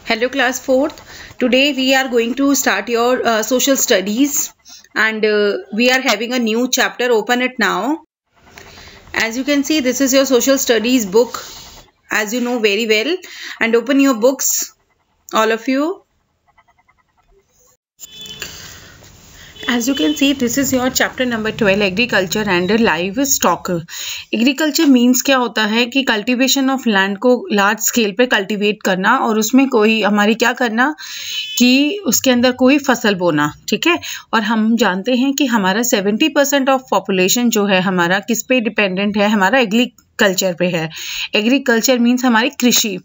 Hello class 4th. Today we are going to start your social studies and we are having a new chapter. Open it now. As you can see, this is your social studies book, as you know very well, and open your books, all of you. As you can see, this is your chapter number 12, agriculture and live stock. Agriculture means क्या होता है कि cultivation of land को large scale पे cultivate करना और उसमें कोई हमारी क्या करना कि उसके अंदर कोई फसल बोना. ठीक है. और हम जानते हैं कि हमारा 70% ऑफ पॉपुलेशन जो है हमारा किस पे डिपेंडेंट है, हमारा एग्रीकल्चर पे है. एग्रीकल्चर मीन्स हमारी कृषि.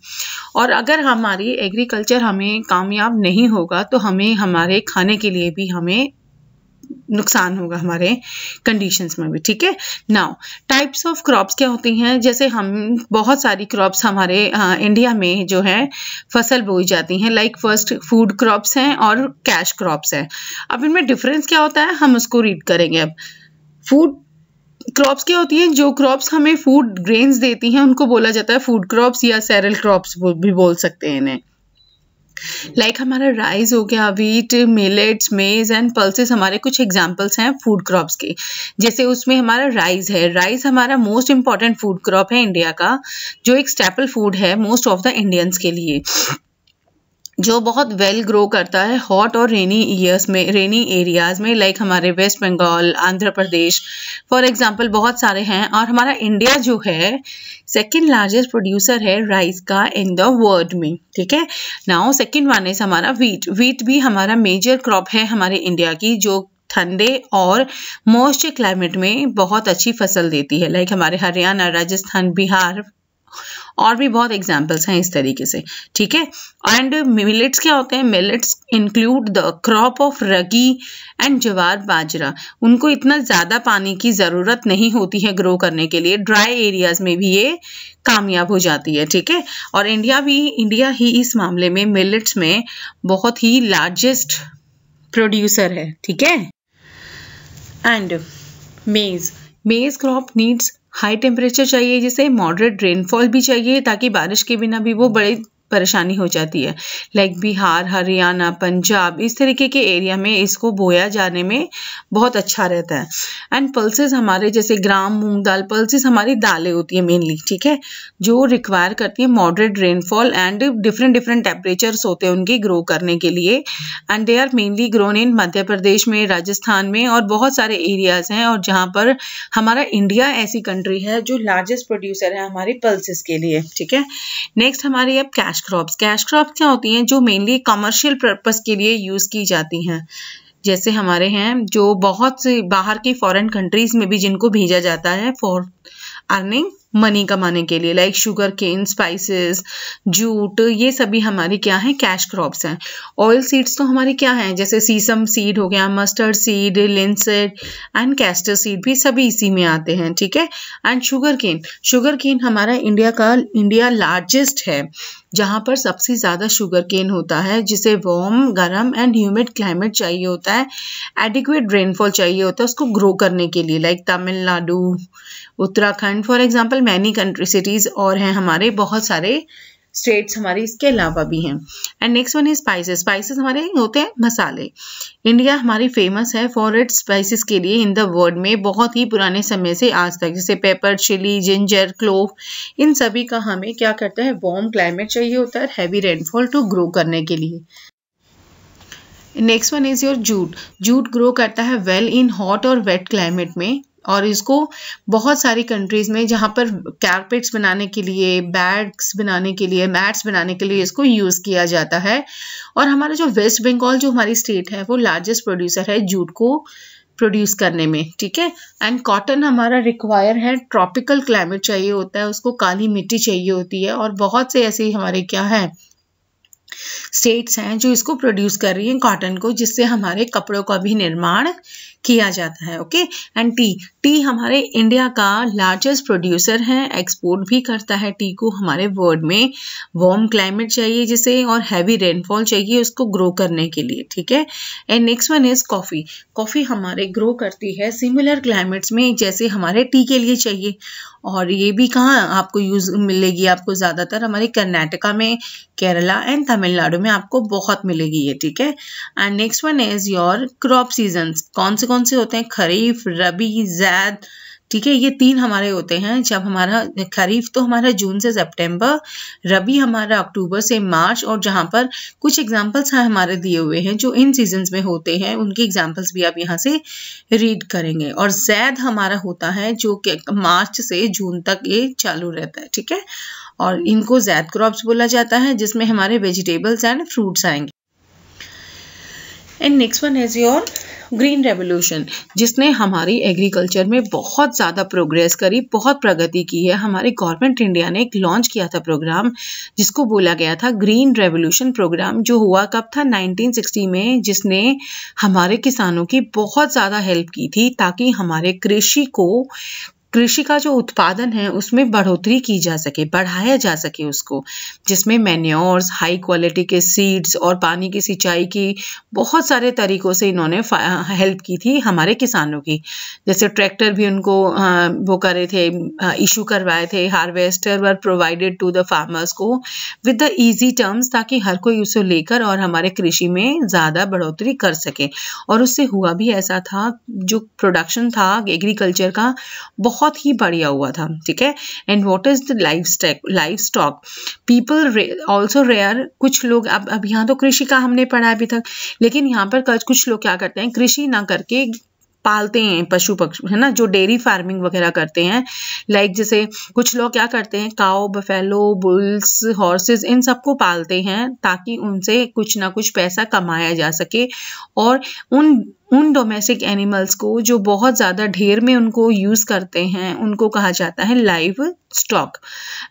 और अगर हमारी एग्रीकल्चर हमें कामयाब नहीं होगा तो हमें हमारे खाने के लिए भी हमें नुकसान होगा हमारे कंडीशंस में भी. ठीक है. नाउ टाइप्स ऑफ क्रॉप्स क्या होती हैं. जैसे हम बहुत सारी क्रॉप्स हमारे इंडिया में जो है फसल बोई जाती हैं. लाइक फर्स्ट फूड क्रॉप्स हैं और कैश क्रॉप्स हैं. अब इनमें डिफरेंस क्या होता है हम उसको रीड करेंगे. अब फूड क्रॉप्स क्या होती हैं, जो क्रॉप्स हमें फूड ग्रेन्स देती हैं उनको बोला जाता है फूड क्रॉप्स या सेरल क्रॉप्स भी बोल सकते हैं इन्हें. लाइक हमारा राइस हो गया, व्हीट, मिलेट्स, मेज एंड पल्सेस हमारे कुछ एग्जांपल्स हैं फूड क्रॉप्स के. जैसे उसमें हमारा राइस है. राइस हमारा मोस्ट इंपॉर्टेंट फूड क्रॉप है इंडिया का, जो एक स्टेपल फूड है मोस्ट ऑफ द इंडियंस के लिए, जो बहुत वेल ग्रो करता है हॉट और रेनी ईयर्स में, रेनी एरियाज में. लाइक हमारे West Bengal, Andhra Pradesh for example बहुत सारे हैं. और हमारा इंडिया जो है सेकंड लार्जेस्ट प्रोड्यूसर है राइस का इन द वर्ल्ड में. ठीक है. नाउ सेकंड वन इज हमारा व्हीट. व्हीट भी हमारा मेजर क्रॉप है हमारे इंडिया की, जो ठंडे और मॉइस्चर क्लाइमेट में बहुत अच्छी फसल देती है. लाइक हमारे हरियाणा, राजस्थान, बिहार और भी बहुत एग्जाम्पल्स हैं इस तरीके से. ठीक है. एंड मिलेट्स क्या होते हैं. Millets include the crop of ragi and jowar, bajra. उनको इतना ज़्यादा पानी की ज़रूरत नहीं होती है ग्रो करने के लिए. ड्राई एरियाज में भी ये कामयाब हो जाती है. ठीक है. और इंडिया ही इस मामले में मिलेट्स में बहुत ही लार्जेस्ट प्रोड्यूसर है. ठीक है. एंड मेज क्रॉप नीड्स हाई टेम्परेचर चाहिए, जिसे मॉडरेट रेनफॉल भी चाहिए, ताकि बारिश के बिना भी वो बड़ी परेशानी हो जाती है. लाइक बिहार, हरियाणा, पंजाब इस तरीके के एरिया में इसको बोया जाने में बहुत अच्छा रहता है. एंड पल्सेस हमारे जैसे ग्राम, मूंग दाल, पल्सेस हमारी दालें होती है मेनली. ठीक है. जो रिक्वायर करती है moderate rainfall and different temperatures होते हैं उनके ग्रो करने के लिए. And they are mainly grown in Madhya Pradesh में, राजस्थान में और बहुत सारे एरियाज हैं. और जहाँ पर हमारा इंडिया ऐसी कंट्री है जो लार्जेस्ट प्रोड्यूसर है हमारी पल्सेस के लिए. ठीक है. नेक्स्ट हमारी अब कैश क्रॉप्स. कैश क्रॉप्स क्या होती हैं, जो मेनली कमर्शियल पर्पस के लिए यूज की जाती हैं. जैसे हमारे हैं जो बहुत से बाहर की फॉरेन कंट्रीज में भी जिनको भेजा जाता है फॉर अर्निंग मनी कमाने के लिए. Like sugar cane, spices, jute, ये सभी हमारी क्या है कैश क्रॉप्स हैं. ऑयल सीड्स तो हमारी क्या हैं, जैसे सीसम सीड हो गया, mustard seed, linseed and castor seed भी सभी इसी में आते हैं. ठीक है. एंड शुगर केन हमारा इंडिया लार्जेस्ट है, जहाँ पर सबसे ज़्यादा शुगर केन होता है, जिसे वार्म, गर्म एंड ह्यूमिड क्लाइमेट चाहिए होता है. एडिक्वेट रेनफॉल चाहिए होता है उसको ग्रो करने के लिए. Like Tamil Nadu, Uttarakhand for example, many country cities और हैं हमारे बहुत सारे स्टेट्स हमारे इसके अलावा भी हैं. And next one is spices. Spices हमारे होते हैं मसाले. इंडिया हमारी फेमस है फॉर इट्स स्पाइसेस के लिए इन द वर्ल्ड में, बहुत ही पुराने समय से आज तक. जैसे पेपर, चिली, जिंजर, क्लोव, इन सभी का हमें क्या करता है वार्म क्लाइमेट चाहिए होता है, हैवी रेनफॉल टू ग्रो करने के लिए. Next one is your jute. Jute grow करता है वेल इन हॉट और वेट क्लाइमेट में, और इसको बहुत सारी कंट्रीज में जहाँ पर कारपेट्स बनाने के लिए, बैग्स बनाने के लिए, मैट्स बनाने के लिए इसको यूज किया जाता है. और हमारा जो वेस्ट बंगाल जो हमारी स्टेट है वो लार्जेस्ट प्रोड्यूसर है जूट को प्रोड्यूस करने में. ठीक है. एंड कॉटन हमारा रिक्वायर है ट्रॉपिकल क्लाइमेट चाहिए होता है, उसको काली मिट्टी चाहिए होती है. और बहुत से ऐसे हमारे क्या है स्टेट्स हैं जो इसको प्रोड्यूस कर रही हैं कॉटन को, जिससे हमारे कपड़ों का भी निर्माण किया जाता है। ओके, एंड टी हमारे इंडिया का लार्जेस्ट प्रोड्यूसर है, एक्सपोर्ट भी करता है टी को। हमारे वर्ल्ड में वार्म क्लाइमेट चाहिए जिसे, और हैवी रेनफॉल चाहिए उसको ग्रो करने के लिए, ठीक है। And next one is coffee. Coffee हमारे ग्रो करती है सिमिलर क्लाइमेट्स में जैसे हमारे टी के लिए चाहिए, और ये भी कहाँ आपको यूज मिलेगी, आपको ज्यादातर हमारे कर्नाटका में, केरला एंड तमिलनाडु में आपको बहुत मिलेगी ये, ठीक है। And next one is your crop seasons. कौन से होते हैं? खरीफ, रबी, ज़ैद, ठीक है। ये 3 हमारे होते हैं। जब हमारा खरीफ तो हमारा जून से सितंबर, रबी हमारा अक्टूबर से मार्च, और जहाँ पर कुछ एग्जाम्पल्स हैं हमारे दिए हुए हैं जो इन सीजन्स में होते हैं, उनके एग्जाम्पल्स भी आप यहाँ से रीड करेंगे। और ज़ैद हमारा होता है जो कि मार्च से जून तक ये चालू रहता है, ठीक है। और इनको ज़ैद क्रॉप्स बोला जाता है जिसमें हमारे वेजिटेबल्स एंड फ्रूट्स आएंगे। And next one is your green revolution, जिसने हमारी एग्रीकल्चर में बहुत ज़्यादा प्रोग्रेस करी, बहुत प्रगति की है। हमारे गवर्नमेंट इंडिया ने एक लॉन्च किया था प्रोग्राम जिसको बोला गया था ग्रीन रेवोल्यूशन प्रोग्राम, जो हुआ कब था? 1960 में, जिसने हमारे किसानों की बहुत ज़्यादा हेल्प की थी ताकि हमारे कृषि का जो उत्पादन है उसमें बढ़ोतरी की जा सके, बढ़ाया जा सके उसको, जिसमें मैन्योर्स, हाई क्वालिटी के सीड्स और पानी की सिंचाई की बहुत सारे तरीकों से इन्होंने हेल्प की थी हमारे किसानों की। जैसे ट्रैक्टर भी उनको वो करे थे, इशू करवाए थे, harvester were provided to the farmers को विद द इजी टर्म्स, ताकि हर कोई उसे लेकर और हमारे कृषि में ज़्यादा बढ़ोतरी कर सके। और उससे हुआ भी ऐसा था, जो प्रोडक्शन था एग्रीकल्चर का बहुत ही बढ़िया हुआ था, ठीक है। And what is the life stock? People also rare, कुछ लोग अब यहाँ तो कृषि का हमने पढ़ा अभी तक, लेकिन यहाँ पर कुछ लोग क्या करते हैं, कृषि ना करके पालते हैं पशु पक्षी, है ना, जो डेयरी फार्मिंग वगैरह करते हैं। लाइक जैसे कुछ लोग क्या करते हैं, काऊ, बफेलो, बुल्स, हॉर्सेस, इन सबको पालते हैं ताकि उनसे कुछ ना कुछ पैसा कमाया जा सके। और उन डोमेस्टिक एनिमल्स को जो बहुत ज़्यादा ढेर में उनको यूज़ करते हैं उनको कहा जाता है live stock.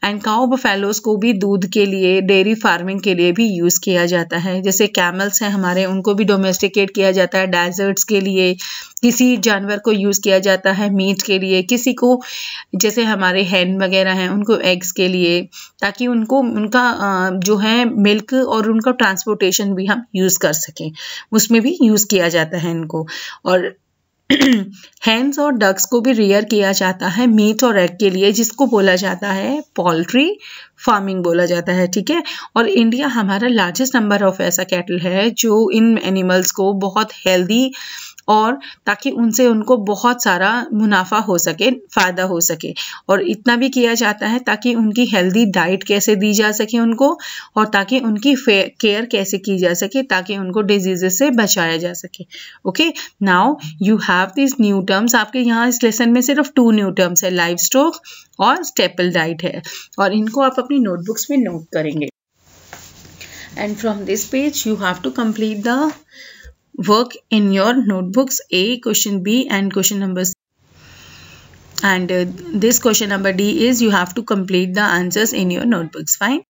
And cow buffaloes को भी दूध के लिए, डेयरी फार्मिंग के लिए भी यूज़ किया जाता है। जैसे कैमल्स हैं हमारे, उनको भी डोमेस्टिकेट किया जाता है डेजर्ट्स के लिए। किसी जानवर को यूज़ किया जाता है मीट के लिए, किसी को जैसे हमारे हैन वगैरह हैं उनको एग्स के लिए, ताकि उनका जो है मिल्क और उनका ट्रांसपोर्टेशन भी हम यूज़ कर सकें, उसमें भी यूज़ किया जाता है इनको। और हैंस और डक्स को भी रेयर किया जाता है मीट और एग के लिए, जिसको बोला जाता है पोल्ट्री फार्मिंग बोला जाता है, ठीक है। और इंडिया हमारा लार्जेस्ट नंबर ऑफ ऐसा कैटल है जो इन एनिमल्स को बहुत हेल्दी, और ताकि उनसे उनको बहुत सारा मुनाफा हो सके, फ़ायदा हो सके। और इतना भी किया जाता है ताकि उनकी हेल्दी डाइट कैसे दी जा सके उनको, और ताकि उनकी केयर कैसे की जा सके, ताकि उनको डिजीजेस से बचाया जा सके। Okay, now you have this new terms. आपके यहाँ इस लेसन में सिर्फ 2 न्यू टर्म्स है, लाइव स्टॉक और स्टेपल डाइट है, और इनको आप अपनी नोटबुक्स में नोट करेंगे। And from this page you have to complete the work in your notebooks, A, question B and question number C. And this question number D is you have to complete the answers in your notebooks. Fine.